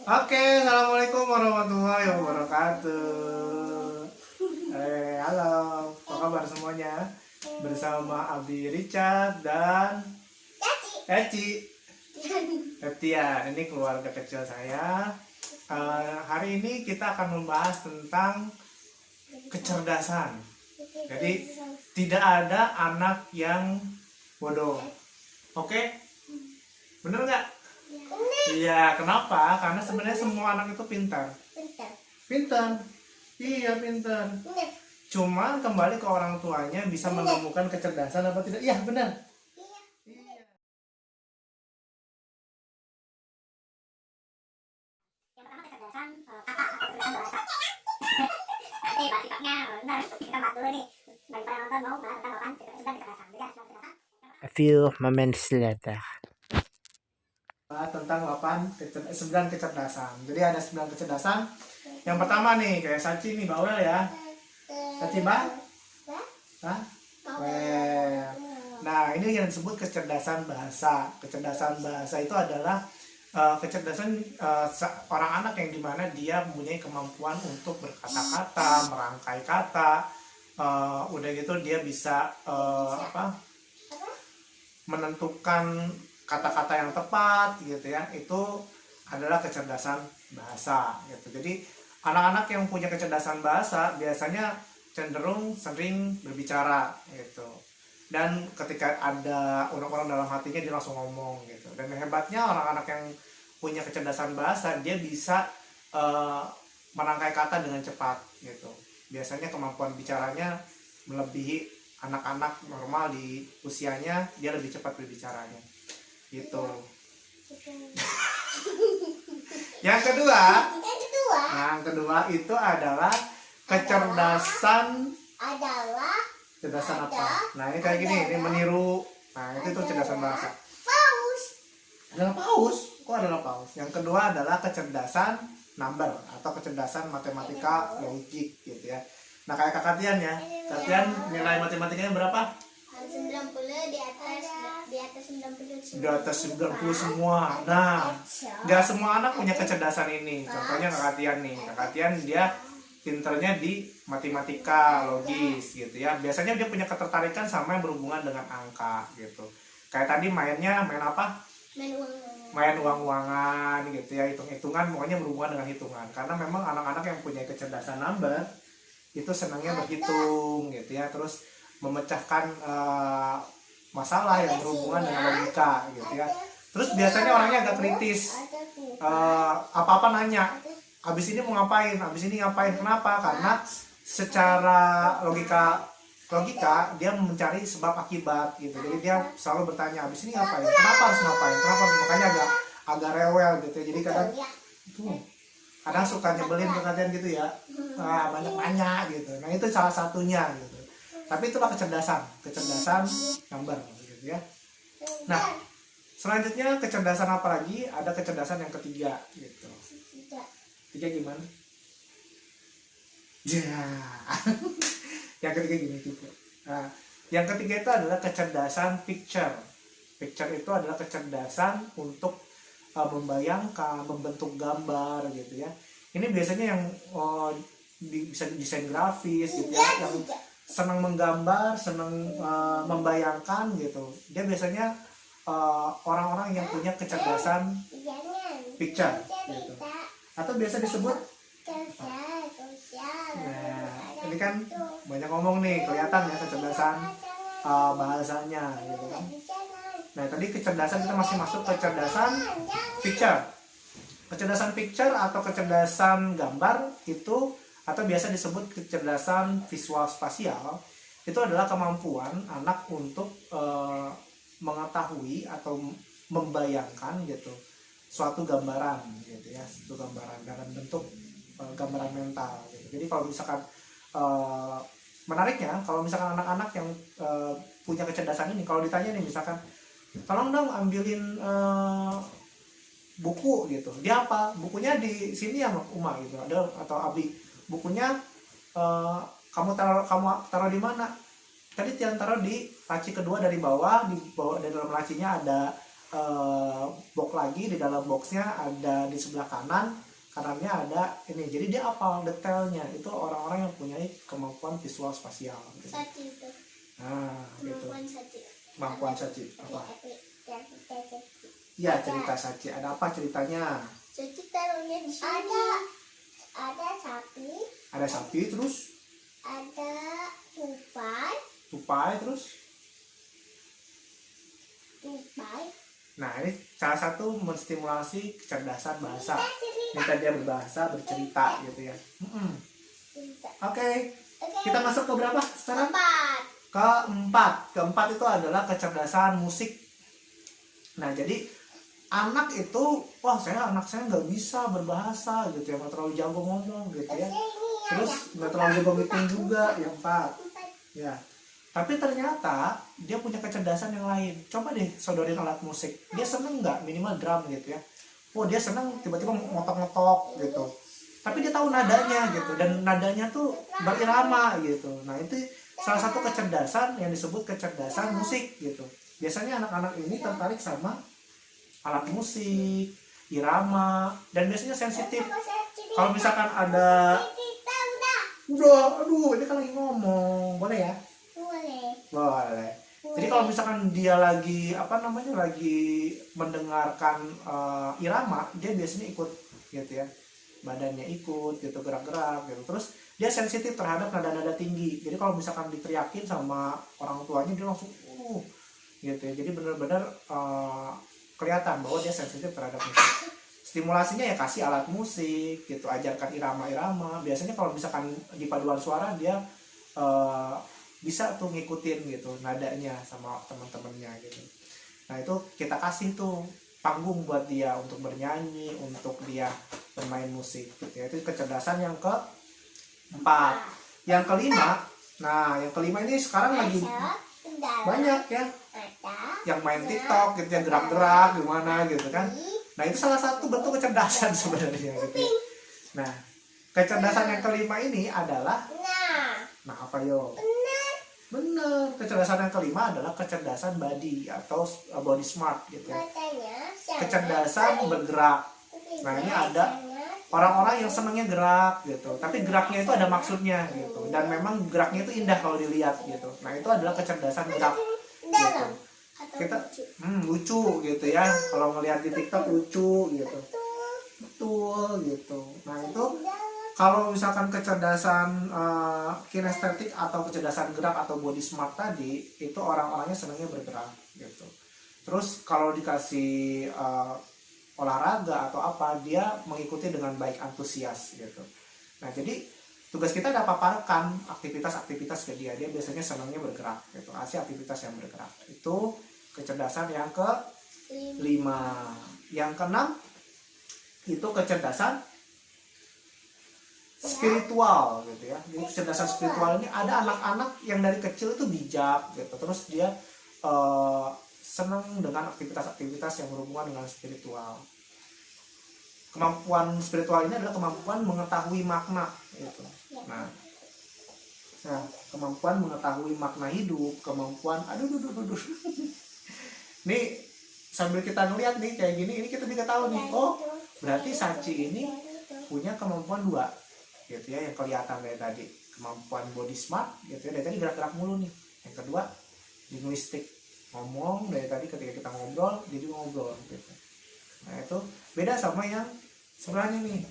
Oke, assalamualaikum warahmatullahi wabarakatuh. Halo, apa kabar semuanya? Bersama Abi Richard dan Eci. Septian, ini keluarga kecil saya. Hari ini kita akan membahas tentang kecerdasan. Jadi tidak ada anak yang bodoh. Oke? Bener nggak? Iya, kenapa? Karena sebenarnya semua anak itu pintar. Pintar. Iya, pintar. Cuma kembali ke orang tuanya bisa menemukan kecerdasan apa tidak. Iya, benar. Iya. Yang pertama kecerdasan kata atau kecerdasan bahasa. Nanti bahas sifatnya, bentar kita bahas dulu nih. Bagi para nonton mau bahas tentang apaan kecerdasan. Jadi ada kecerdasan. A few moments later. Tentang 9 kecerdasan. Jadi ada 9 kecerdasan. Yang pertama nih, kayak Sachi nih, bawel ya. Sachi, Bang? Hah? Well. Nah, ini yang disebut kecerdasan bahasa. Kecerdasan bahasa itu adalah kecerdasan orang anak yang dimana dia mempunyai kemampuan untuk berkata-kata, merangkai kata, udah gitu dia bisa menentukan kata-kata yang tepat gitu ya. Itu adalah kecerdasan bahasa gitu. Jadi anak-anak yang punya kecerdasan bahasa biasanya cenderung sering berbicara gitu. Dan ketika ada unek-unek dalam hatinya dia langsung ngomong gitu. Dan hebatnya anak-anak yang punya kecerdasan bahasa dia bisa merangkai kata dengan cepat gitu. Biasanya kemampuan bicaranya melebihi anak-anak normal di usianya, dia lebih cepat berbicaranya gitu. Yang kedua itu adalah kecerdasan apa? Nah, ini kayak gini, ini meniru. Nah, itu kecerdasan bahasa. Adalah paus. Kok adalah paus? Yang kedua adalah kecerdasan number atau kecerdasan matematika logik gitu ya. Nah, kayak Kak Tian ya. Kak Tian nilai matematikanya berapa? 90 di atas 90 semua. Di atas 90 semua. Nah, nggak semua anak punya kecerdasan ini. Contohnya Kak Tian nih. Kak Tian dia pinternya di matematika logis gitu ya. Biasanya dia punya ketertarikan sama yang berhubungan dengan angka gitu. Kayak tadi main apa? Main uang-uangan gitu ya, hitung-hitungan, pokoknya berhubungan dengan hitungan. Karena memang anak-anak yang punya kecerdasan number itu senangnya berhitung gitu ya, terus memecahkan masalah yang berhubungan dengan logika gitu ya. Terus biasanya orangnya agak kritis, apa-apa nanya, abis ini mau ngapain, abis ini ngapain, kenapa? Karena secara logika dia mencari sebab akibat gitu. Jadi dia selalu bertanya, abis ini ngapain, kenapa harus ngapain, makanya agak rewel gitu. Jadi kadang suka nyebelin kekatian gitu ya, banyak gitu. Nah, itu salah satunya gitu. Tapi itulah kecerdasan number gitu ya. Nah, selanjutnya kecerdasan apa lagi? Ada kecerdasan yang ketiga gitu. Ketiga gimana? Ya. Yang ketiga gini juga. Nah, yang ketiga itu adalah kecerdasan picture. Picture itu adalah kecerdasan untuk membayangkan, membentuk gambar gitu ya. Ini biasanya yang bisa desain grafis gitu ya, yang senang menggambar, senang membayangkan gitu. Dia biasanya orang-orang yang punya kecerdasan picture gitu. Atau biasa disebut ini kan banyak ngomong nih, kelihatan ya kecerdasan bahasanya gitu kan. Nah, tadi kecerdasan kita masih masuk kecerdasan picture. Kecerdasan picture atau kecerdasan gambar itu, atau biasa disebut kecerdasan visual spasial, itu adalah kemampuan anak untuk mengetahui atau membayangkan gitu suatu gambaran gitu ya, suatu gambaran dalam bentuk gambaran mental gitu. Jadi kalau misalkan menariknya, kalau misalkan anak-anak yang punya kecerdasan ini, kalau ditanya nih misalkan, tolong dong ambilin buku gitu, dia apa? Bukunya di sini ya Uma gitu, ada, atau Abi, bukunya kamu taruh di mana? Tadi Tian taruh di laci kedua dari bawah, di bawah, dari dalam lacinya box lagi, di dalam boxnya ada di sebelah kanannya ada ini, jadi dia hafal detailnya. Itu orang-orang yang punya kemampuan visual spasial gitu. Saci itu. Nah gitu, Kemampuan saci. kemampuan saci apa Saci. ya, cerita saci ada apa ceritanya? Saci taruhnya di sini. Ada sapi. Ada sapi, terus Ada tupai, terus tupai. nah ini salah satu menstimulasi kecerdasan bahasa. Minta dia berbahasa, bercerita gitu ya. Oke, kita masuk ke berapa sekarang? Keempat itu adalah kecerdasan musik. Nah jadi anak itu, wah anak saya nggak bisa berbahasa gitu ya, nggak terlalu jago ngomong gitu ya, terus nggak terlalu jago ngitung juga, yang 4 ya. Tapi ternyata dia punya kecerdasan yang lain. Coba deh sodorin alat musik, dia seneng nggak, minimal drum gitu ya. Oh dia seneng tiba-tiba ngotok-ngotok gitu, tapi dia tahu nadanya gitu, dan nadanya tuh berirama gitu. Nah itu salah satu kecerdasan yang disebut kecerdasan musik gitu. Biasanya anak-anak ini tertarik sama alat musik, irama, dan biasanya sensitif. Kalau misalkan ada, aduh ini kan lagi ngomong, boleh ya? Boleh. Jadi kalau misalkan dia lagi lagi mendengarkan irama, dia biasanya ikut gitu ya, badannya ikut gitu, gerak-gerak gitu. Terus dia sensitif terhadap nada-nada tinggi. Jadi kalau misalkan diteriakin sama orang tuanya, dia langsung gitu ya. Jadi benar-benar kelihatan bahwa dia sensitif terhadap musik. Stimulasinya ya kasih alat musik gitu, ajarkan irama-irama. Biasanya kalau misalkan di paduan suara dia bisa tuh ngikutin gitu nadanya sama teman-temannya gitu. Nah itu kita kasih tuh panggung buat dia untuk bernyanyi, untuk dia bermain musik gitu ya. Itu kecerdasan yang keempat. Yang kelima, nah yang kelima ini sekarang lagi banyak ya yang main TikTok gitu ya, gerak-gerak gimana gitu kan. Nah itu salah satu bentuk kecerdasan sebenarnya gitu ya. Nah kecerdasan yang kelima ini adalah, nah apa yo? Bener, kecerdasan yang kelima adalah kecerdasan body atau body smart gitu ya. Kecerdasan bergerak. Nah ini ada orang-orang yang senangnya gerak gitu, tapi geraknya itu ada maksudnya gitu, dan memang geraknya itu indah kalau dilihat gitu. Nah itu adalah kecerdasan gerak gitu. Kita lucu gitu ya, kalau ngelihat di TikTok lucu gitu, betul gitu. Nah itu kalau misalkan kecerdasan kinestetik atau kecerdasan gerak atau body smart tadi, itu orang-orangnya senangnya bergerak gitu. Terus kalau dikasih olahraga atau apa, dia mengikuti dengan baik, antusias gitu. Nah jadi tugas kita ada paparkan aktivitas-aktivitas ke dia. Dia biasanya senangnya bergerak gitu, kasih aktivitas yang bergerak. Itu kecerdasan yang ke-5. Yang ke-6 itu kecerdasan spiritual gitu ya. Jadi kecerdasan spiritual ini ada anak-anak yang dari kecil itu bijak gitu, terus dia senang dengan aktivitas-aktivitas yang berhubungan dengan spiritual. Kemampuan spiritual ini adalah kemampuan mengetahui makna gitu. Nah kemampuan mengetahui makna hidup, kemampuan nih sambil kita ngeliat nih kayak gini, ini kita juga tahu nih, oh berarti Saci ini punya kemampuan 2 gitu ya, yang kelihatan dari tadi kemampuan body smart gitu ya, dari tadi gerak-gerak mulu nih. Yang kedua linguistik, ngomong dari tadi ketika kita ngobrol dia juga ngobrol gitu. Nah itu beda sama yang sebelahnya nih,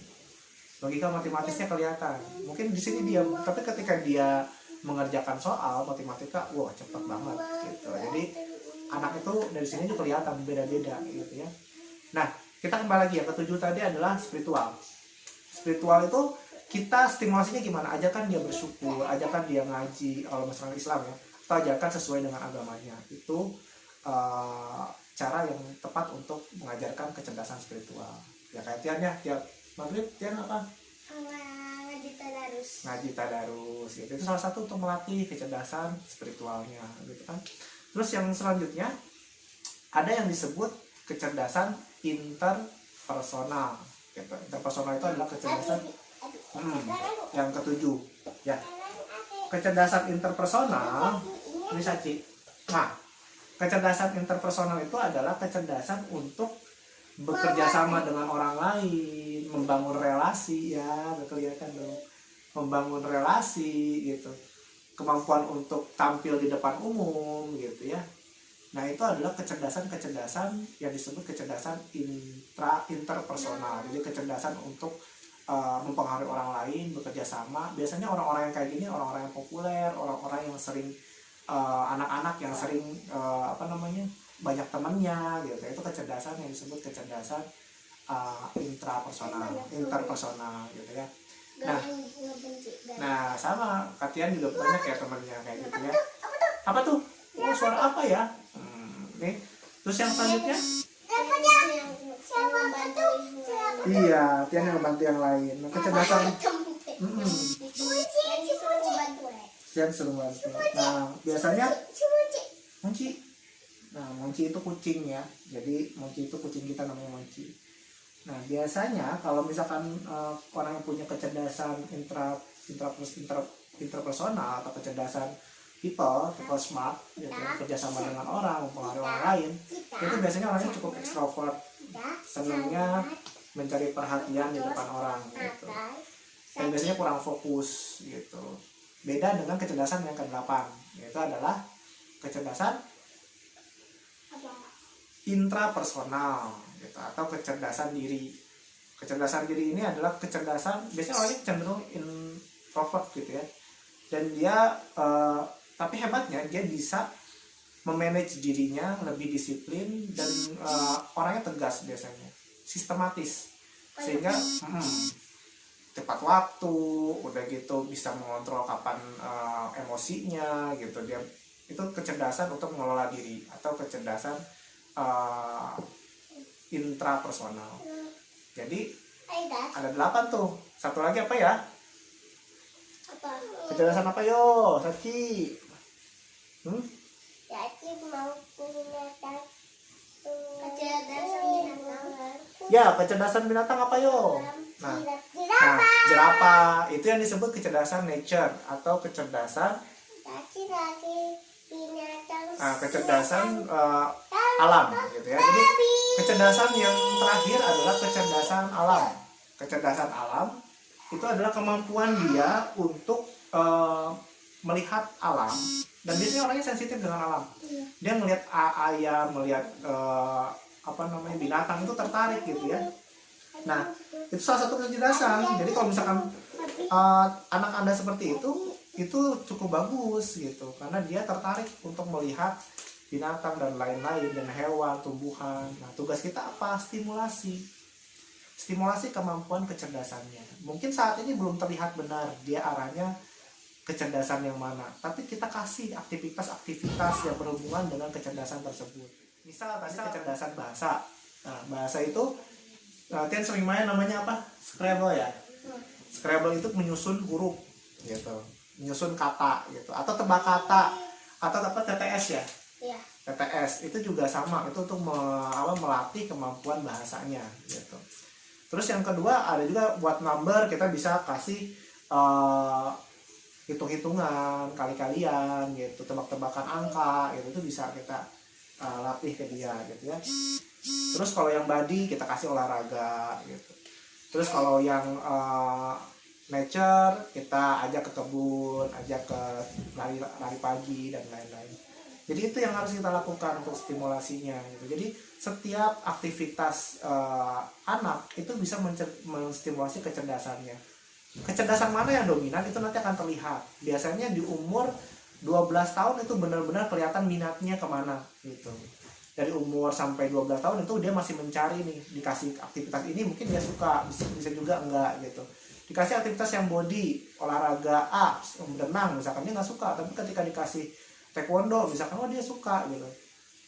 logika matematisnya kelihatan, mungkin di sini diam, tapi ketika dia mengerjakan soal matematika, wah cepat banget gitu. Jadi anak itu dari sini juga kelihatan beda-beda gitu ya. Nah kita kembali lagi, yang ke-7 tadi adalah spiritual. Spiritual itu kita stimulasinya gimana? Ajarkan dia bersyukur, ajarkan dia ngaji kalau masalah Islam ya, atau ajarkan sesuai dengan agamanya. Itu cara yang tepat untuk mengajarkan kecerdasan spiritual. Ya kayak Tian ya, tiap maghrib Tian apa? Ngaji tadarus gitu. Itu salah satu untuk melatih kecerdasan spiritualnya gitu kan. Terus yang selanjutnya ada yang disebut kecerdasan interpersonal gitu. Interpersonal itu adalah kecerdasan yang ke-7 ya. Kecerdasan interpersonal ini Saci. Nah Kecerdasan interpersonal itu adalah kecerdasan untuk bekerja sama dengan orang lain, membangun relasi, ya udah kelihatan dong, membangun relasi gitu, kemampuan untuk tampil di depan umum gitu ya. Nah itu adalah kecerdasan yang disebut kecerdasan interpersonal. Jadi kecerdasan untuk mempengaruhi orang lain, bekerja sama. Biasanya orang-orang yang kayak gini orang-orang yang populer, orang-orang yang sering anak-anak yang sering banyak temannya gitu. Itu kecerdasan yang disebut kecerdasan interpersonal gitu ya. Nah sama Katian juga banyak ya temannya kayak gitu ya. Apa tuh? Oh, suara apa ya? Nih. Terus yang selanjutnya? Iya, Tian yang membantu yang lain. Nah, kecerdasan. Tian suruh bantu. Nah, biasanya Monci. Nah, Monci itu kucing ya. Jadi Monci itu kucing kita namanya Monci. Nah, biasanya kalau misalkan orang yang punya kecerdasan interpersonal atau kecerdasan people smart, gitu, kerjasama dengan orang, mempengaruhi orang lain, itu biasanya orangnya cukup ekstrovert, senangnya mencari perhatian di depan orang, gitu. Dan biasanya kurang fokus, gitu. Beda dengan kecerdasan yang ke-8, yaitu adalah kecerdasan intrapersonal, gitu, atau kecerdasan diri. Kecerdasan diri ini adalah kecerdasan, biasanya orangnya cenderung introvert, gitu ya. Dan dia tapi hebatnya dia bisa memanage dirinya lebih disiplin dan orangnya tegas biasanya, sistematis, sehingga tepat waktu, udah gitu bisa mengontrol kapan emosinya gitu. Dia itu kecerdasan untuk mengelola diri atau kecerdasan intrapersonal. Jadi ada 8 tuh. Satu lagi apa ya? Kecerdasan apa yo, Sachi? Mau binatang. Kecerdasan binatang. Ya, kecerdasan binatang apa yo? Nah, jerapah itu yang disebut kecerdasan nature atau kecerdasan kecerdasan alam gitu ya. Jadi kecerdasan yang terakhir adalah kecerdasan alam. Kecerdasan alam itu adalah kemampuan dia untuk melihat alam, dan biasanya orangnya sensitif dengan alam. Dia melihat ayam, melihat binatang itu tertarik gitu ya. Nah, itu salah satu kecerdasan. Jadi kalau misalkan anak Anda seperti itu cukup bagus gitu, karena dia tertarik untuk melihat binatang dan lain-lain, dan hewan, tumbuhan. Nah, tugas kita apa? Stimulasi kemampuan kecerdasannya. Mungkin saat ini belum terlihat benar dia arahnya kecerdasan yang mana, tapi kita kasih aktivitas yang berhubungan dengan kecerdasan tersebut. Misal tadi kecerdasan bahasa. Nah, bahasa itu Tian sering main namanya apa? Scrabble ya. Scrabble itu menyusun huruf gitu, menyusun kata gitu, atau tebak kata, atau TTS ya. Iya. TTS itu juga sama, itu untuk melatih kemampuan bahasanya gitu. Terus yang kedua ada juga buat number, kita bisa kasih hitung-hitungan, kali-kalian gitu, tebak-tebakan angka gitu, itu bisa kita latih ke dia gitu ya. Terus kalau yang body kita kasih olahraga gitu. Terus kalau yang nature kita ajak ke kebun, ajak ke lari pagi dan lain-lain. Jadi itu yang harus kita lakukan untuk stimulasinya gitu. Jadi setiap aktivitas anak itu bisa menstimulasi kecerdasannya. Kecerdasan mana yang dominan itu nanti akan terlihat. Biasanya di umur 12 tahun itu benar-benar kelihatan minatnya kemana gitu. Dari umur sampai 12 tahun itu dia masih mencari nih, dikasih aktivitas ini mungkin dia suka, bisa juga enggak gitu. Dikasih aktivitas yang body, olahraga berenang misalkan dia nggak suka, tapi ketika dikasih taekwondo misalkan dia suka gitu.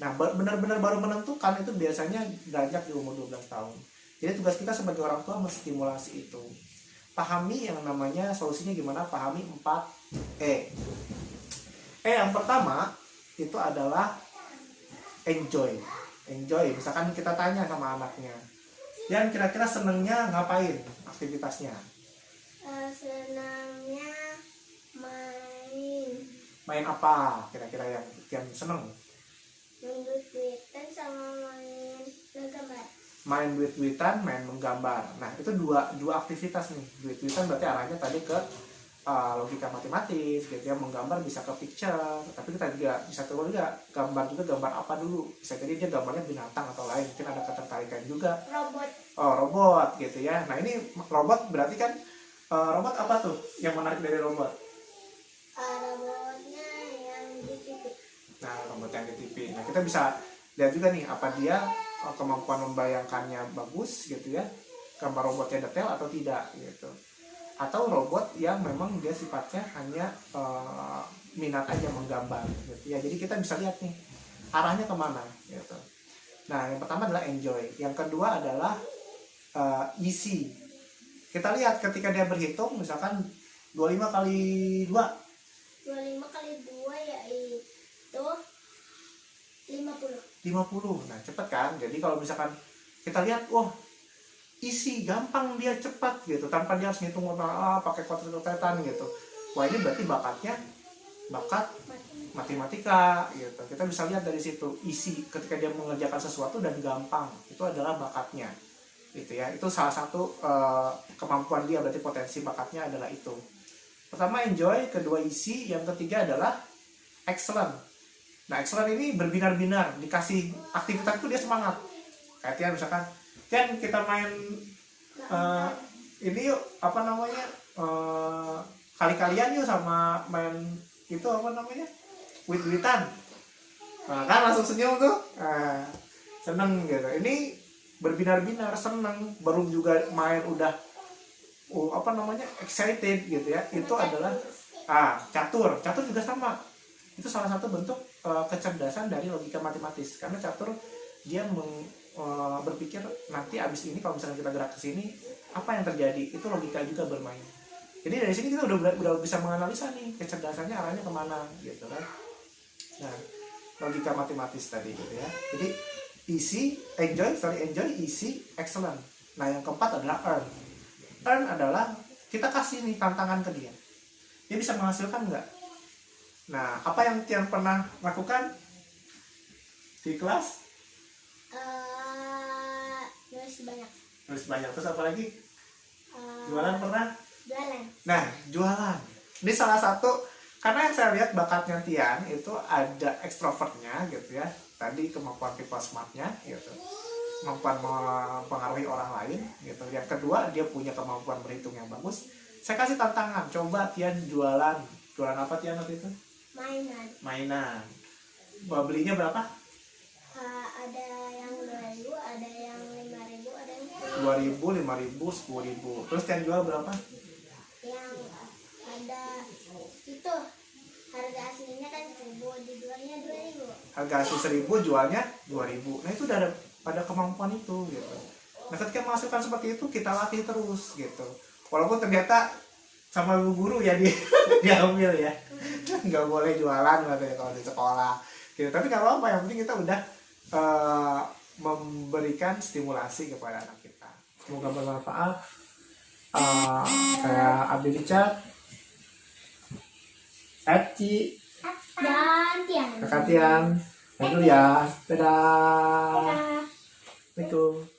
Nah, benar-benar baru menentukan itu biasanya beranjak di umur 12 tahun. Jadi tugas kita sebagai orang tua menstimulasi itu. Pahami yang namanya solusinya gimana, pahami 4E. Yang pertama itu adalah enjoy. Misalkan kita tanya sama anaknya, yang kira-kira senengnya ngapain aktivitasnya? Senangnya main. Main apa kira-kira yang seneng? main duit-duitan sama main menggambar. Main duit-duitan, main menggambar. Nah, itu dua aktivitas nih. Duit-duitan berarti arahnya tadi ke logika matematis gitu ya. Menggambar bisa ke picture, tapi kita juga bisa tahu juga gambar apa dulu. Bisa jadi dia gambarnya binatang atau lain, mungkin ada ketertarikan juga. Robot. Robot gitu ya. Nah, ini robot berarti kan robot apa tuh yang menarik dari robot? Robotnya yang di TV. Nah, robot yang di TV. Nah, kita bisa lihat juga nih apa dia kemampuan membayangkannya bagus gitu ya. Gambar robotnya detail atau tidak gitu. Atau robot yang memang dia sifatnya hanya minat aja menggambar gitu ya. Jadi kita bisa lihat nih arahnya kemana gitu. Nah, yang pertama adalah enjoy, yang kedua adalah easy. Kita lihat ketika dia berhitung misalkan 25 kali 2 kali 2 yaitu 50. Nah, cepet kan. Jadi kalau misalkan kita lihat, wah isi gampang, dia cepat gitu tanpa dia harus ngitung pakai kotak-kotakan gitu. Wah, ini berarti bakat matematika gitu. Kita bisa lihat dari situ isi ketika dia mengerjakan sesuatu dan gampang, itu adalah bakatnya gitu ya. Itu salah satu kemampuan dia, berarti potensi bakatnya adalah itu. Pertama enjoy, kedua isi, yang ketiga adalah excellent. Nah, excellent ini berbinar-binar, dikasih aktivitas itu dia semangat. Kayak Tian misalkan, Tian kita main ini yuk, apa namanya, kali-kalian yuk sama main itu apa namanya, duit-duitan. Nah, kan langsung senyum tuh, seneng gitu. Ini berbinar-binar, seneng, baru juga main udah apa namanya, excited gitu ya. Itu adalah catur juga sama. Itu salah satu bentuk kecerdasan dari logika matematis, karena catur dia berpikir nanti abis ini kalau misalnya kita gerak ke sini apa yang terjadi, itu logika juga bermain. Jadi dari sini kita udah bisa menganalisa nih kecerdasannya arahnya kemana gitu kan. Nah, logika matematis tadi gitu ya. Jadi enjoy, easy, excellent. Nah, yang keempat adalah earn adalah kita kasih nih tantangan ke dia bisa menghasilkan nggak. Nah, apa yang Tian pernah lakukan di kelas? Nulis banyak. Terus apa lagi? Jualan pernah? Jualan. Nah, jualan. Ini salah satu, karena yang saya lihat bakatnya Tian itu ada ekstrovertnya gitu ya. Tadi kemampuan people smartnya gitu. Kemampuan mempengaruhi orang lain gitu. Yang kedua, dia punya kemampuan berhitung yang bagus. Saya kasih tantangan, coba Tian jualan. Jualan apa Tian waktu itu? Mainan. Belinya berapa? Ada yang 2.000, ada yang 5.000, ada yang 2.000, 5.000, 10.000. Terus Tian jual berapa? Yang ada itu harga aslinya kan 1.000, dijualnya 2.000. Harga asli 1.000, jualnya 2.000. Nah, itu udah ada kemampuan itu gitu. Nah, ketika menghasilkan seperti itu, kita latih terus gitu. Walaupun ternyata sama ibu guru ya diambil ya, nggak boleh jualan katanya kalau di sekolah gitu. Tapi nggak apa-apa, yang penting kita udah memberikan stimulasi kepada anak kita. Semoga bermanfaat. Saya Abdi Richard, Eci, Dan Tian. Kakak Tian, dulu ya, dadah. Assalamualaikum.